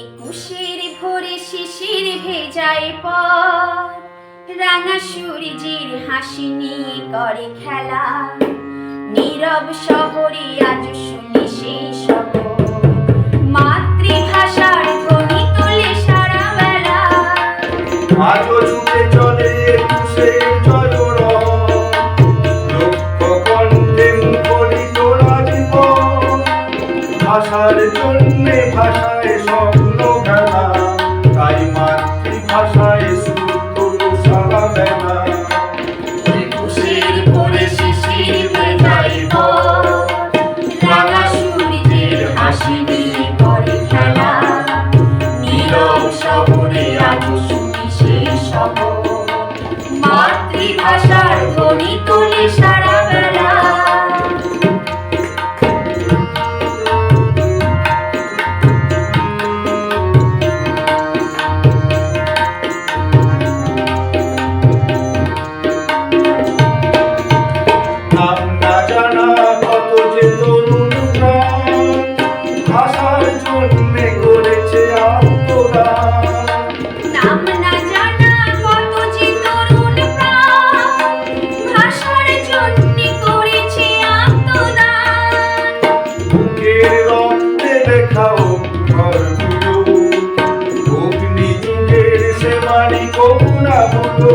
একুশের ভোরে শিশির ভেজায় পথ, রাঙা সূর্যের হাসি নিয়ে করে খেলা। নীরব শহরে আজ শুনি সেই শব্দ, মাতৃভাষার ধ্বনি তোলে সারা বেলা। আজও ছুটে চলে একুশের জয়রথ, লক্ষ কণ্ঠে মুখরিত রাজপথ। ভাষার জন্যে ভাষায় স্বপ্ন খেলা, তাই মাতৃভাষায় সুর তোলো সারা বেলা। একুশের ভোরে শিশির ভেজায় পথ, রাঙা সূর্যের হাসি নিয়ে করে খেলা। নীরব শহরে আজ শুনি সেই শব্দ, মাতৃভাষার ধ্বনি তোলে সারা বেলা। নাম না জানা কত যে তরুণ প্রাণ, ভাষার জন্যে করেছে আত্মদান। নাম না জানা কত যে তরুণ প্রাণ, ভাষার জন্যে করেছে আত্মদান। বুকের রক্তে লেখা অক্ষরগুলো, অগ্নি যুগের সে বাণী কবু না ভুলো।